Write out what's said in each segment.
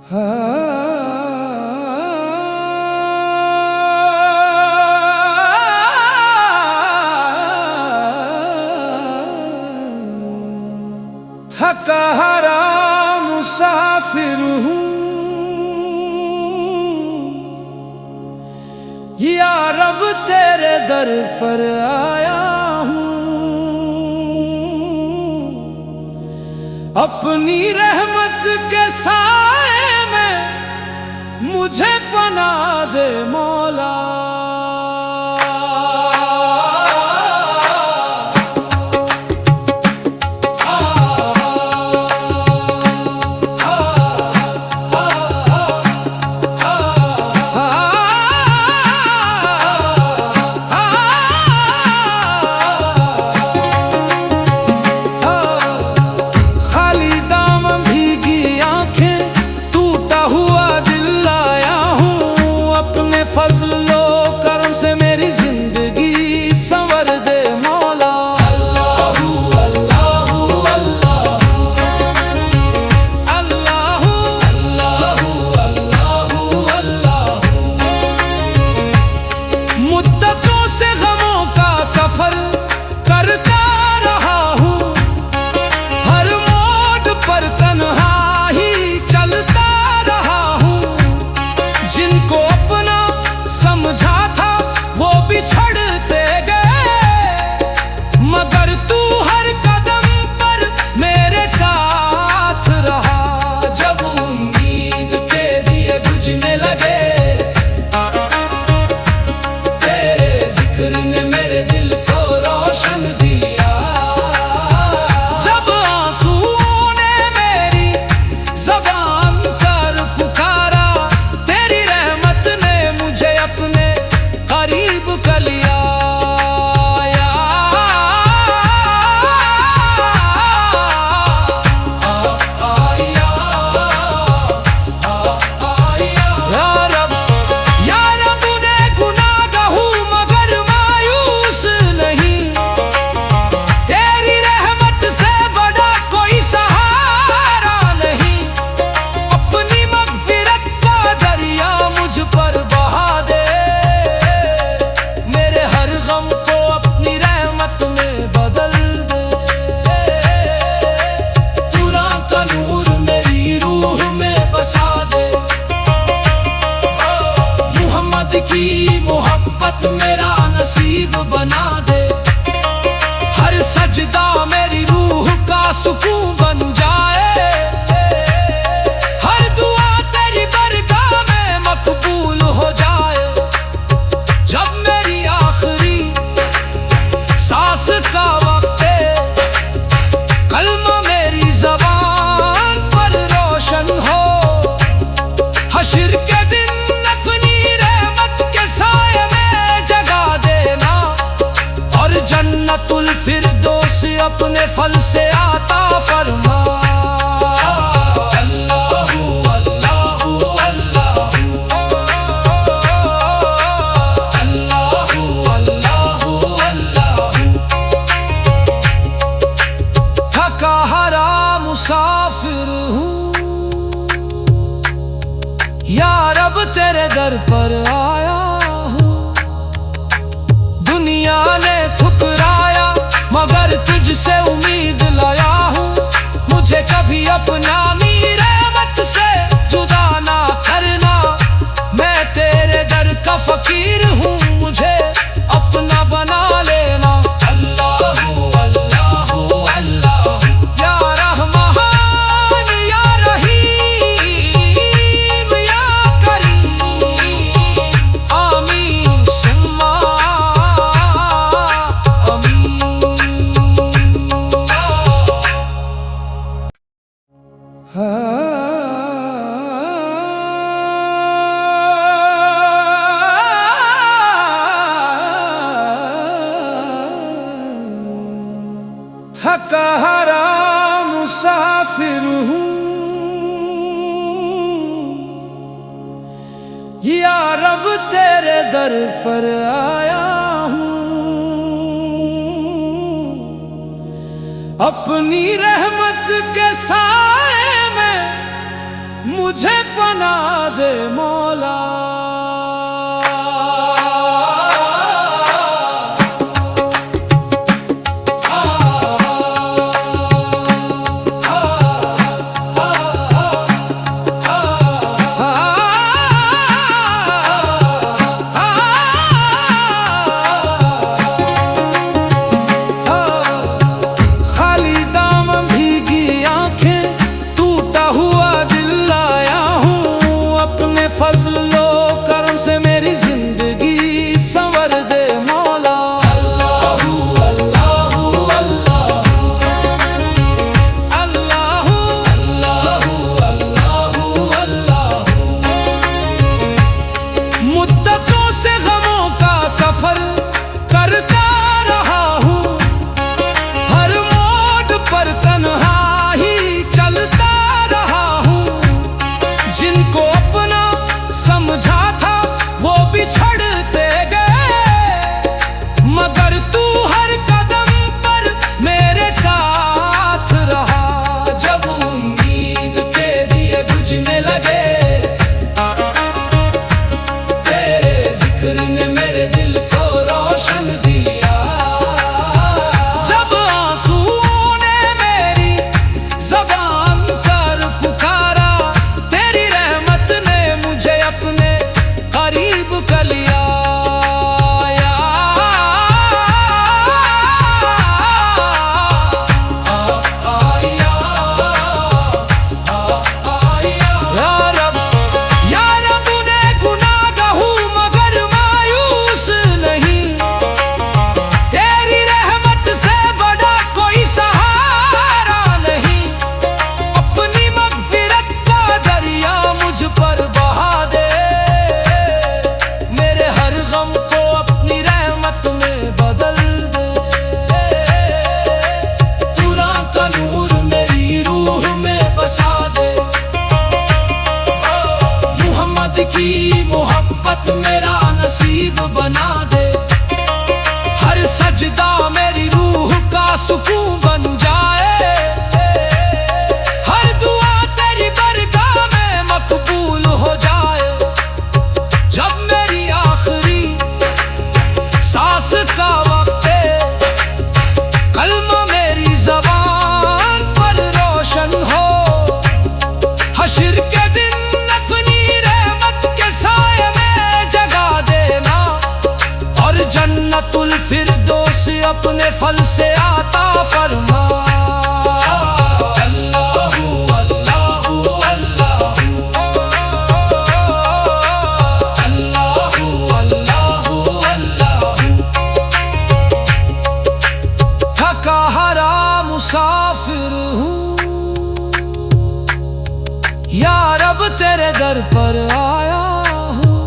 थका हारा मुसाफिर हूँ या रब तेरे दर पर आया हूँ। अपनी रहमत के साए में मुझे पनाह दे मौला। फज़लो करम से मेरी जिंदगी संवर दे मौला। अल्लाहू अल्लाहू अल्लाहू अल्लाहू अल्लाहू अल्लाहू अल्लाहू। मुद्दतों से गमों का सफर करता रहा हूँ, हर मोड़ पर तन्हा ही चलता रहा हूँ। जिनको अपना समझा था वो बिछड़ते गए, मगर तू हर कदम पर मेरे साथ रहा। जब उम्मीद के दिए बुझने लगे, तेरे जिक्र ने मेरे दिल को रोशन दिया। जब आंसुओं ने मेरी ज़बान पर पुकारा, तेरी रहमत ने मुझे अपने करीब कर लिया। की मोहब्बत मेरा नसीब बना दे, हर सजदा मेरी रूह का सुकून बन जाए। हर दुआ तेरी बरगाह में मकबूल हो जाए। जब मेरी आखिरी सांस का वक्त है, कलमा मेरी ज़बान पर रोशन हो। हश्र के दिन जन्नतुल फिरदौस अपने फल से आता फरमा। अल्लाहू अल्लाहू अल्लाहू अल्लाहू अल्लाहू अल्लाहू। थका हारा मुसाफिर हूँ या रब तेरे दर पर आया हूँ। दुनिया ने ठुकराया मगर तुझसे उम्मीद लाया हूँ। मुझे कभी अपना रहमत से जुदा ना करना। मैं तेरे दर का फकीर हूँ, मुझे अपना बना लेना। अल्लाहू अल्लाहू अल्लाहू या रहमान या रहीम या करीम। आमीन सुम्मा थका हारा मुसाफिर हूँ या रब तेरे दर पर आया हूँ। अपनी रहमत के साए में मुझे पना दे मौला। फजलो करम से मेरी जिंदगी संवर दे मौला। अल्लाहू अल्लाहू अल्लाहू अल्लाहू अल्लाहू अल्लाहू अल्लाहू। मुद्दतों से गमों का सफर करता रहा हूँ, हर मोड़ पर तन्हा ही चलता रहा हूँ। जिनको अपना समझा था वो बिछड़ते गए, मगर तू हर कदम पर मेरे साथ रहा। जब उम्मीद के दिए बुझने लगे, तेरे जिक्र ने मेरे दिल को रोशन दिया। जब आंसुओं ने मेरी ज़बान पर पुकारा, तेरी रहमत ने मुझे अपने करीब कर लिया। की मोहब्बत मेरा नसीब बना दे, हर सजदा मेरी रूह का सुकून बन जाए। हर दुआ तेरी बरगाह में मकबूल हो जाए। जब मेरी आखिरी सांस का वक्त है, कलमा मेरी ज़बान पर रोशन हो। हश्र के दिन जन्नतुल फिरदौस अपने फल से आता फरमा। अल्लाहू अल्लाहू अल्लाहू अल्लाहू अल्लाहू अल्लाहू। थका हारा मुसाफिर हूँ, या रब तेरे दर पर आया हूँ।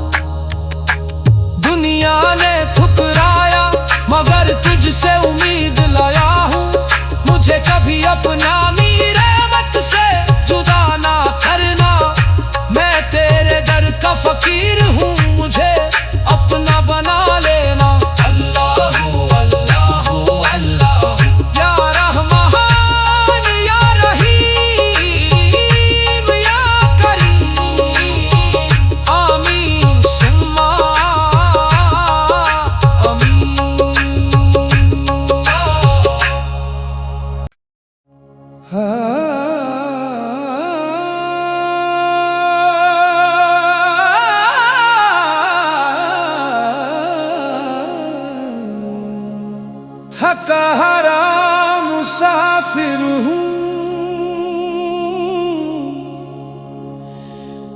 दुनिया ने ठुकराया मगर तुझसे उम्मीद लाया हूँ। मुझे कभी अपना रहमत से जुदा ना करना। मैं तेरे दर का फकीर हूँ, मुझे अपना बना लेना। अल्लाहू अल्लाहू अल्लाहू या रहमान या रहीम या करीम। आमीन सुम्मा थका हारा मुसाफिर हूँ,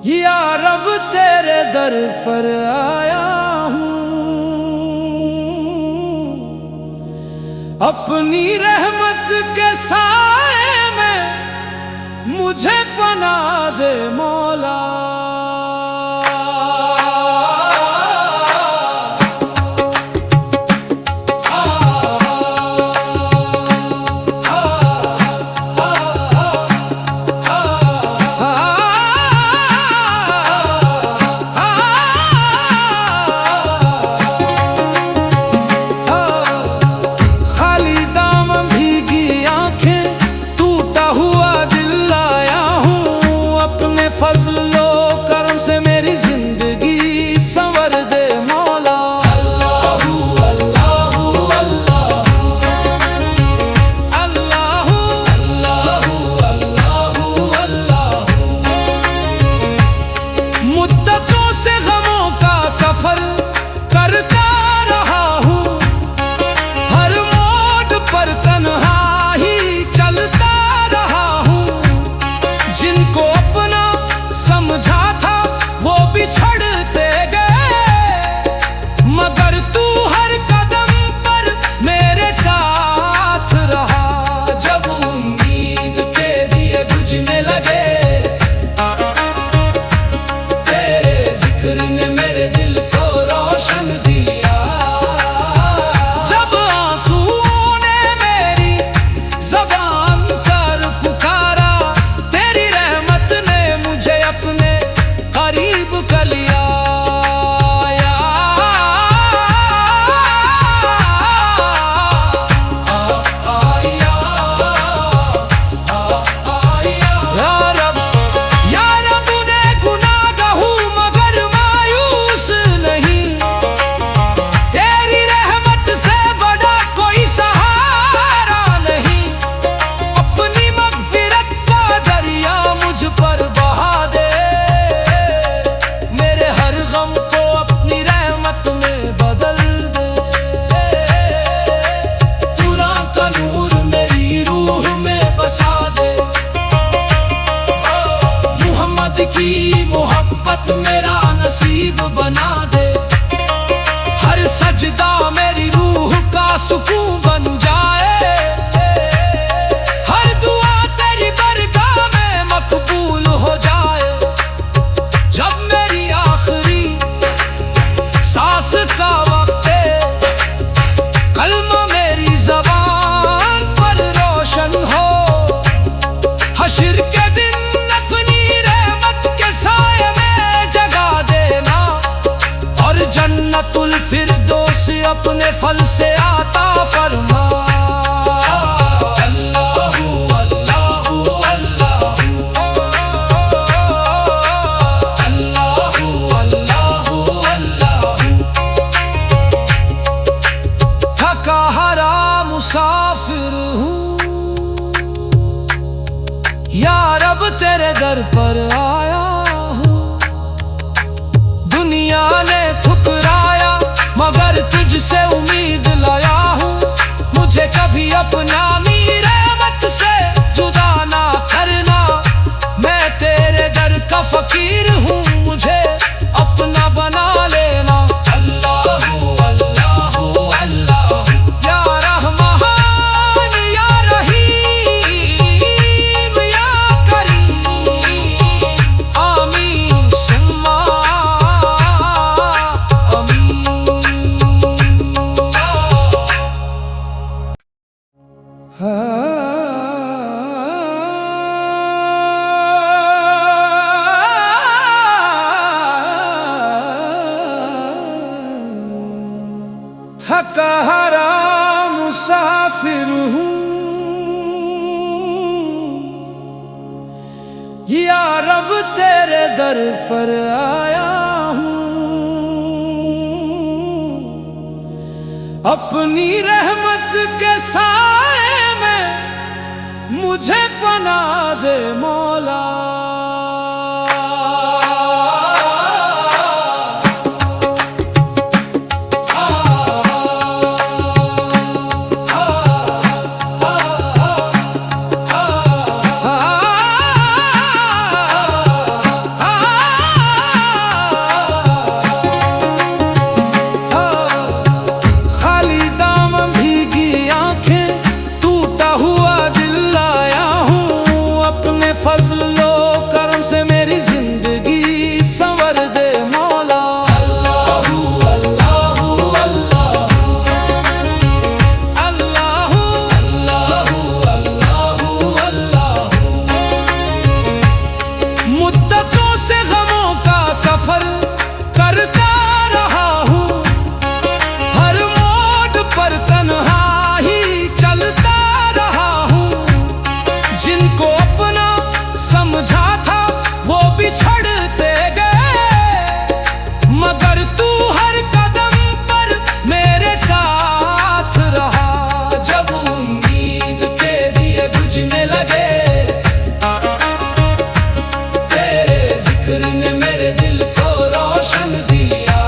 या रब तेरे दर पर आया हूँ। अपनी रहमत के साए में मुझे पना दे मौला। फजलो करम से मेरी जिंदगी संवर दे मौला। अल्लाहू अल्लाहू अल्लाहू अल्लाहू अल्लाहू अल्लाहू अल्लाहू। मुद्दतों से गमों का सफर करता रहा हूँ, हर मोड़ पर तन्हा ही चलता रहा हूँ। जिनको अपना समझा था वो बिछड़ते गए, मगर तू हर कदम पर मेरे साथ रहा। जब उम्मीद के दिए बुझने लगे, तेरे जिक्र ने मेरे दिल को रोशन दिया। जब आंसुओं ने मेरी ज़बान पर पुकारा, तेरी रहमत ने मुझे अपने करीब कर लिया। या रब ने गुनाहगार हूँ मगर मायूस नहीं, तेरी रहमत से बड़ा कोई सहारा नहीं। अपनी मग़फ़िरत का दरिया मुझ पर बहा दे, मेरे हर गम को अपनी रहमत में बदल दे। कुरान का नूर मेरी रूह में बसा दे, मोहम्मद की मोहब्बत मेरा नसीब बना दे। हर सजदा मेरी रूह का सुकून बन जाए, हर दुआ तेरी बरगाह में मकबूल हो जाए। जब मेरी आखिरी सांस का वक्त है, कलमा मेरी ज़बान पर रोशन हो। हश्र के दिन अपनी रहमत के साए में जगा देना, और जन्नतुल फिरदौस अपने फल से आता फरमा। अल्लाहू अल्लाहू अल्लाहू अल्लाहू अल्लाहू अल्लाहू। थका हारा मुसाफिर हूँ, या रब तेरे दर पर आया हूँ। दुनिया ने ठुकराया मगर तुझसे उम्मीद लाया हूँ। मुझे कभी अपना रहमत से जुदा ना करना, मैं तेरे दर का फकीर हूँ, मुझे अपना बना लेना। अल्लाहू अल्लाहू अल्लाहू या रहमान या रहीम या करीम, आमीन सुम्मा आमीन। थका हारा मुसाफिर हूँ, या रब तेरे दर पर आया हूँ। अपनी रहमत के साए में मुझे बना दे मौला। फजलो बिछड़ते गए, मगर तू हर कदम पर मेरे साथ रहा। जब उम्मीद के दिए बुझने लगे, तेरे जिक्र ने मेरे दिल को रोशन दिया।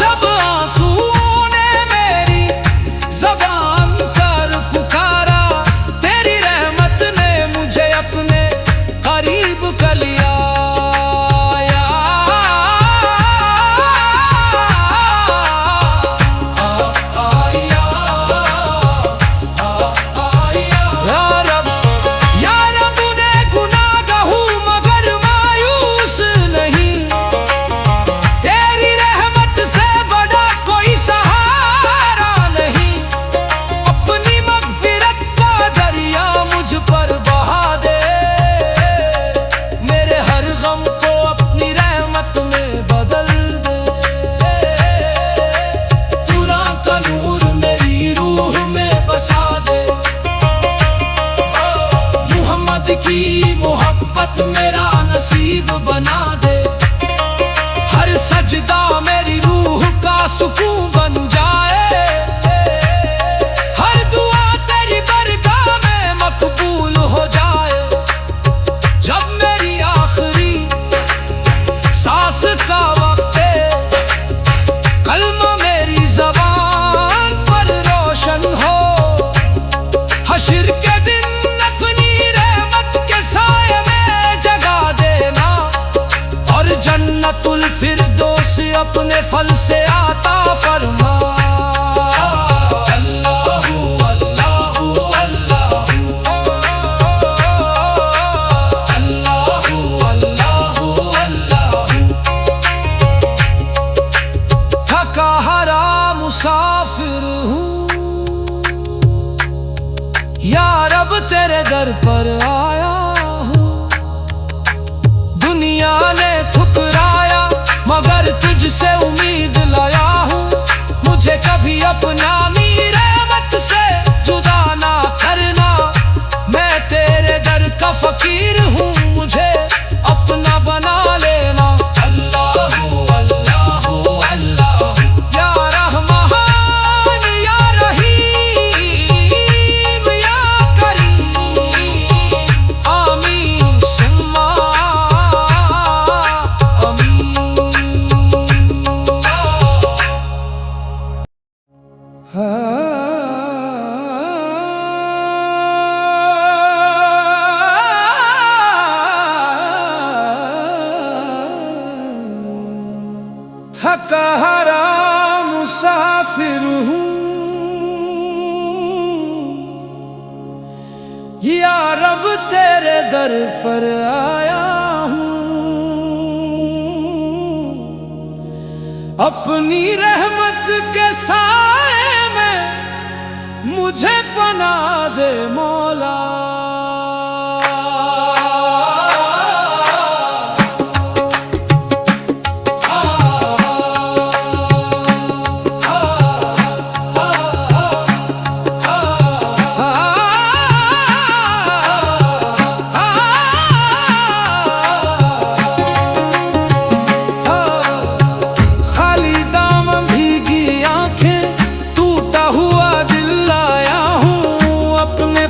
जब आंसुओं ने मेरी ज़बान पर पुकारा, तेरी रहमत ने मुझे अपने करीब कर लिया। की मोहब्बत मेरा नसीब बना दे, हर सजदा मेरी रूह का सुकून बन जाए, हर दुआ तेरी बरगाह में मकबूल हो जाए। जब मेरी आखिरी सांस का वक्त है, कलमा मेरी ज़बान पर रोशन हो, हश्र के दिन जन्नतुल फिरदौस अपने फल से आता फरमा। अल्लाहु अल्लाहु अल्लाहु अल्लाहु अल्लाहु अल्लाहु। थका हारा मुसाफिर हूँ, या रब तेरे दर पर आया हूँ। दुनिया ने ठुकराया मगर तुझसे उम्मीद लाया हूँ, मुझे कभी अपना रहमत से जुदा ना करना। मैं तेरे दर का फकीर हूँ, मुझे अपना बना लेना। अल्लाहु अल्लाहु अल्लाहु या रहमान या रहीम या करीम, आमीन सुम्मा थका हारा मुसाफिर हूँ, या रब तेरे दर पर आया हूँ। अपनी रहमत के साए में मुझे बना दे मौला।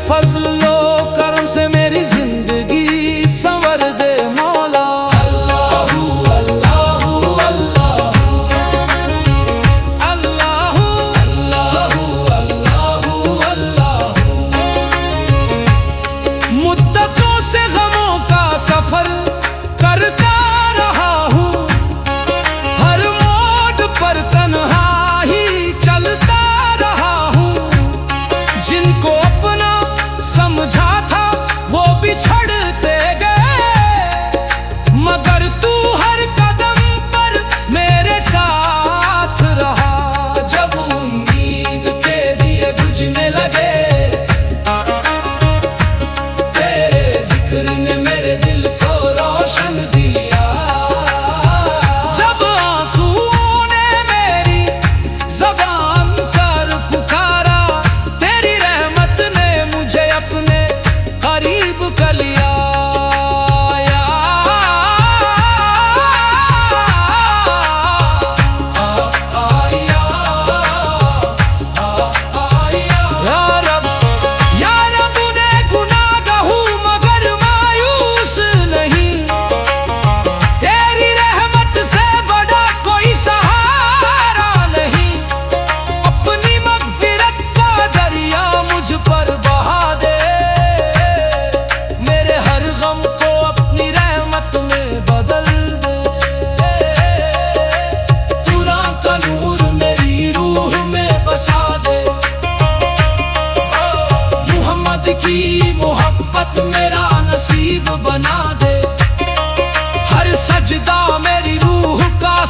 फजलो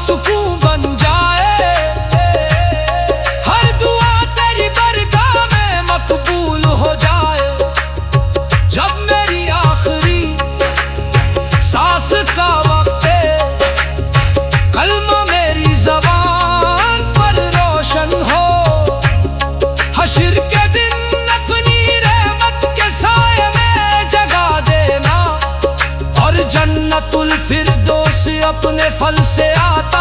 सुकून बन जाए। हर दुआ तेरी बरगाह में मकबूल हो जाए। जब मेरी आखिरी सांस का वक्त है, कलमा मेरी ज़बान पर रोशन हो। हश्र के दिन अपनी रहमत के साए में जगा देना, और जन्नतुल फिरदौस अपने फल से आता